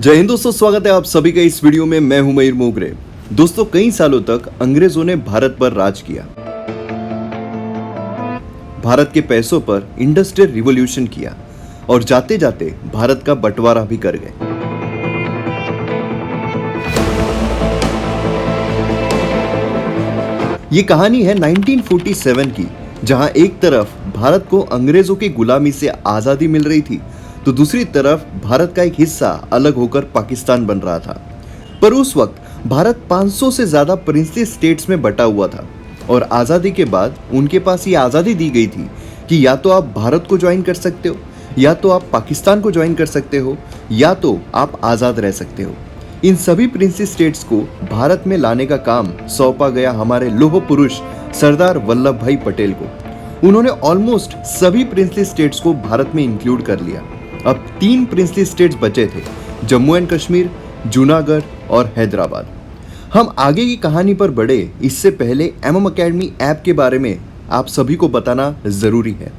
जय हिंद दोस्तों, स्वागत है आप सभी का इस वीडियो में। मैं हूं मयूर मोगरे। दोस्तों, कई सालों तक अंग्रेजों ने भारत पर राज किया, भारत के पैसों पर इंडस्ट्रियल रिवॉल्यूशन किया और जाते जाते भारत का बंटवारा भी कर गए। ये कहानी है 1947 की, जहां एक तरफ भारत को अंग्रेजों की गुलामी से आजादी मिल रही थी तो दूसरी तरफ भारत का एक हिस्सा अलग होकर पाकिस्तान बन रहा था। पर उस वक्त भारत 500 से ज्यादा प्रिंसली स्टेट्स में बटा हुआ था और आजादी के बाद उनके पास ये आजादी दी गई थी कि या तो आप भारत को ज्वाइन कर सकते हो, या तो आप पाकिस्तान को ज्वाइन कर सकते हो, या तो आप आजाद रह सकते हो। इन सभी प्रिंसली स्टेट्स को भारत में लाने का काम सौंपा गया हमारे लौह पुरुष सरदार वल्लभ भाई पटेल को। उन्होंने ऑलमोस्ट सभी प्रिंसली स्टेट्स को भारत में इंक्लूड कर लिया। अब 3 प्रिंसली स्टेट्स बचे थे, जम्मू एंड कश्मीर, जूनागढ़ और हैदराबाद। हम आगे की कहानी पर बढ़े इससे पहले MM अकेडमी ऐप के बारे में आप सभी को बताना जरूरी है।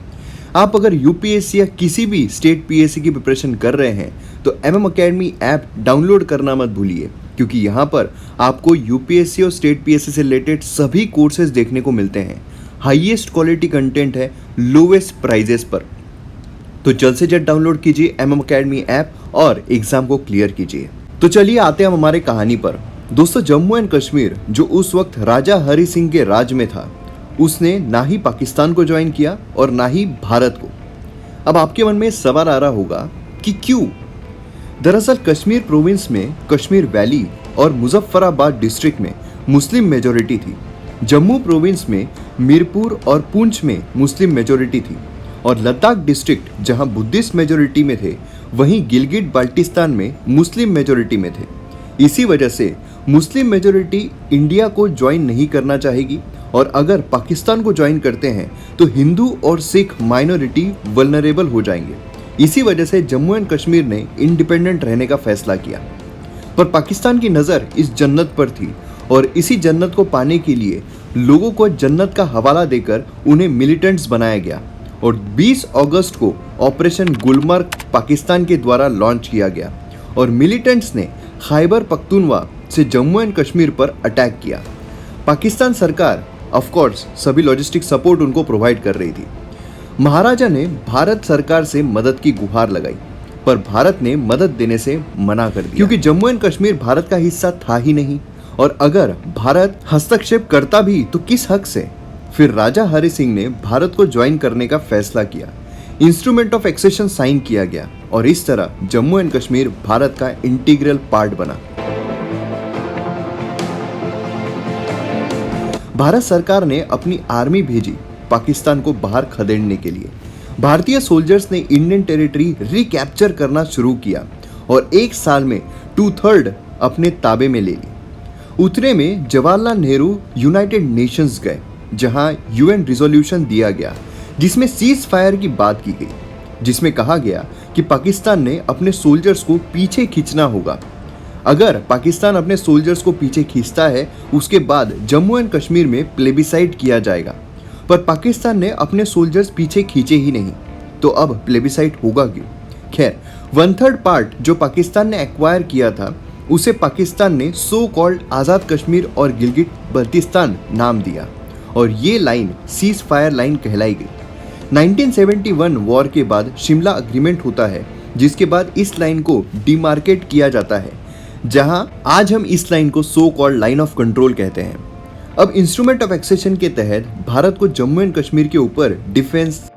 आप अगर UPSC या किसी भी स्टेट PSC की प्रिपरेशन कर रहे हैं तो MM अकेडमी ऐप डाउनलोड करना मत भूलिए, क्योंकि यहाँ पर आपको UPSC और स्टेट PSC से रिलेटेड सभी कोर्सेज देखने को मिलते हैं। हाईएस्ट क्वालिटी कंटेंट है लोवेस्ट प्राइजेस पर। तो जल्द से जल्द डाउनलोड कीजिए MM अकेडमी ऐप और एग्जाम को क्लियर कीजिए। तो चलिए आते हैं हम हमारे कहानी पर। दोस्तों, जम्मू एंड कश्मीर जो उस वक्त राजा हरि सिंह के राज में था, उसने ना ही पाकिस्तान को ज्वाइन किया और ना ही भारत को। अब आपके मन में सवाल आ रहा होगा कि क्यों? दरअसल कश्मीर प्रोविंस में कश्मीर वैली और मुजफ्फराबाद डिस्ट्रिक्ट में मुस्लिम मेजोरिटी थी। जम्मू प्रोविंस में मीरपुर और पुंछ में मुस्लिम मेजोरिटी थी और लद्दाख डिस्ट्रिक्ट जहां बुद्धिस्ट मेजोरिटी में थे, वहीं गिलगिट बाल्टिस्तान में मुस्लिम मेजोरिटी में थे। इसी वजह से मुस्लिम मेजोरिटी इंडिया को ज्वाइन नहीं करना चाहेगी और अगर पाकिस्तान को ज्वाइन करते हैं तो हिंदू और सिख माइनॉरिटी वल्नरेबल हो जाएंगे। इसी वजह से जम्मू एंड कश्मीर ने इंडिपेंडेंट रहने का फैसला किया। पर पाकिस्तान की नज़र इस जन्नत पर थी और इसी जन्नत को पाने के लिए लोगों को जन्नत का हवाला देकर उन्हें मिलिटेंट्स बनाया गया और 20 अगस्त को ऑपरेशन गुलमर्ग पाकिस्तान के द्वारा लॉन्च किया गया और मिलिटेंट्स ने खैबर पख्तूनवा से जम्मू एंड कश्मीर पर अटैक किया। पाकिस्तान सरकार ऑफ कोर्स सभी लॉजिस्टिक सपोर्ट उनको प्रोवाइड कर रही थी। महाराजा ने भारत सरकार से मदद की गुहार लगाई, पर भारत ने मदद देने से मना कर दिया, क्योंकि जम्मू एंड कश्मीर भारत का हिस्सा था ही नहीं और अगर भारत हस्तक्षेप करता भी तो किस हक से। फिर राजा हरि सिंह ने भारत को ज्वाइन करने का फैसला किया। इंस्ट्रूमेंट ऑफ एक्सेशन साइन किया गया और इस तरह जम्मू एंड कश्मीर भारत का इंटीग्रल पार्ट बना। भारत सरकार ने अपनी आर्मी भेजी पाकिस्तान को बाहर खदेड़ने के लिए। भारतीय सोल्जर्स ने इंडियन टेरिटरी रिकैप्चर करना शुरू किया और 1 साल में 2/3 अपने ताबे में ले ली। उतने में जवाहरलाल नेहरू यूनाइटेड नेशंस गए, जहां UN रिजोल्यूशन दिया गया जिसमें सीज फायर की बात की गई, जिसमें कहा गया कि पाकिस्तान ने अपने सोल्जर्स को पीछे खींचना होगा। अगर पाकिस्तान अपने सोल्जर्स को पीछे खींचता है, उसके बाद जम्मू एंड कश्मीर में प्लेबिसाइड किया जाएगा। पर पाकिस्तान ने अपने सोल्जर्स पीछे खींचे ही नहीं, तो अब प्लेबिसाइड होगा क्यों? खैर, 1/3 पार्ट जो पाकिस्तान ने एक्वायर किया था उसे पाकिस्तान ने सो कॉल्ड आज़ाद कश्मीर और गिलगिट बल्तिस्तान नाम दिया और ये लाइन सीज फायर लाइन कहलाई गई। 1971 वॉर के बाद शिमला अग्रीमेंट होता है, जिसके बाद इस लाइन को डिमार्केट किया जाता है, जहां आज हम इस लाइन को so called line of control कहते हैं। अब इंस्ट्रूमेंट ऑफ एक्सेशन के तहत भारत को जम्मू एंड कश्मीर के ऊपर डिफेंस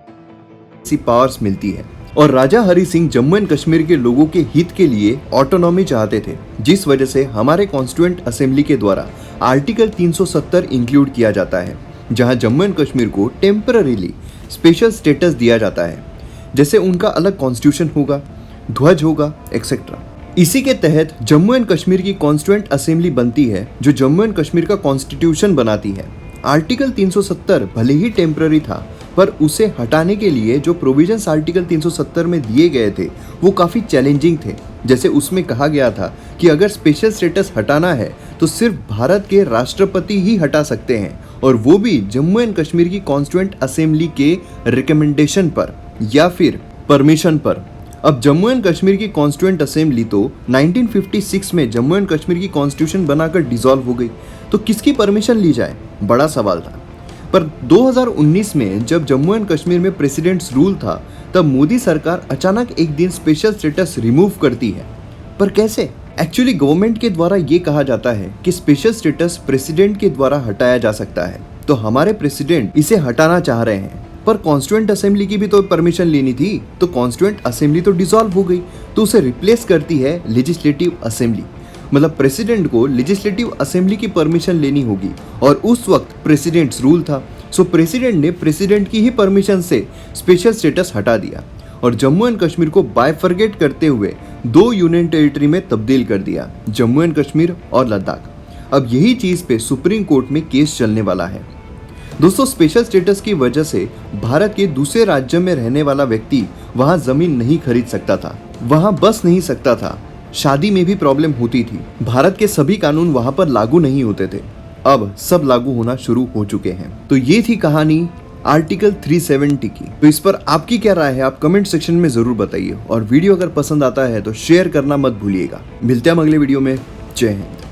पावर्स मिलती है और राजा हरि सिंह जम्मू एंड कश्मीर के लोगों के हित के लिए ऑटोनॉमी चाहते थे, जिस वजह से हमारे कॉन्स्टिट्यूएंट असेंबली के द्वारा आर्टिकल 370 इंक्लूड किया जाता है, जहां जम्मू एंड कश्मीर को टेम्पररीली स्पेशल स्टेटस दिया जाता है, जैसे उनका अलग कॉन्स्टिट्यूशन होगा, ध्वज होगा, एक्सेट्रा। इसी के तहत जम्मू एंड कश्मीर की कॉन्स्टिट्यूएंट असेंबली बनती है, जो जम्मू एंड कश्मीर का कॉन्स्टिट्यूशन बनाती है। आर्टिकल 370 भले ही टेम्पररी था, पर उसे हटाने के लिए जो प्रोविजंस आर्टिकल 370 में दिए गए थे वो काफ़ी चैलेंजिंग थे। जैसे उसमें कहा गया था कि अगर स्पेशल स्टेटस हटाना है तो सिर्फ भारत के राष्ट्रपति ही हटा सकते हैं, और वो भी जम्मू एंड कश्मीर की कॉन्स्टिट्यूएंट असेंबली के रिकमेंडेशन पर या फिर परमिशन पर। अब जम्मू एंड कश्मीर की कॉन्स्टिट्यूएंट असेंबली तो 1956 में जम्मू एंड कश्मीर की कॉन्स्टिट्यूशन बनाकर डिसॉल्व हो गई, तो किसकी परमिशन ली जाए, बड़ा सवाल था। पर 2019 में जब जम्मू एंड कश्मीर में प्रेसिडेंट्स रूल था, तब मोदी सरकार अचानक एक दिन स्पेशल स्टेटस रिमूव करती है। पर कैसे? एक्चुअली गवर्नमेंट के द्वारा ये कहा जाता है कि स्पेशल स्टेटस प्रेसिडेंट के द्वारा हटाया जा सकता है, तो हमारे प्रेसिडेंट इसे हटाना चाह रहे हैं। पर कॉन्स्टिट्यूएंट असेंबली की भी तो परमिशन लेनी थी, तो कॉन्स्टिट्यूएंट असेंबली तो डिसॉल्व हो गई, तो उसे रिप्लेस करती है लेजिस्लेटिव असेंबली। मतलब प्रेसिडेंट को लेजिस्लेटिव असेंबली की परमिशन लेनी होगी, और उस वक्त प्रेसिडेंट्स रूल था। सो प्रेसिडेंट ने प्रेसिडेंट की ही परमिशन से स्पेशल स्टेटस हटा दिया और जम्मू एंड कश्मीर को बाइफर्केट करते हुए 2 यूनियन टेरिटरी में तब्दील कर दिया, जम्मू एंड कश्मीर और लद्दाख। अब यही चीज पे सुप्रीम कोर्ट में केस चलने वाला है। दोस्तों, स्पेशल स्टेटस की वजह से भारत के दूसरे राज्य में रहने वाला व्यक्ति वहां जमीन नहीं खरीद सकता था, वहां बस नहीं सकता था, शादी में भी प्रॉब्लम होती थी। भारत के सभी कानून वहां पर लागू नहीं होते थे। अब सब लागू होना शुरू हो चुके हैं। तो ये थी कहानी आर्टिकल 370 की। तो इस पर आपकी क्या राय है, आप कमेंट सेक्शन में जरूर बताइए, और वीडियो अगर पसंद आता है तो शेयर करना मत भूलिएगा। मिलते हैं अगले वीडियो में। जय हिंद।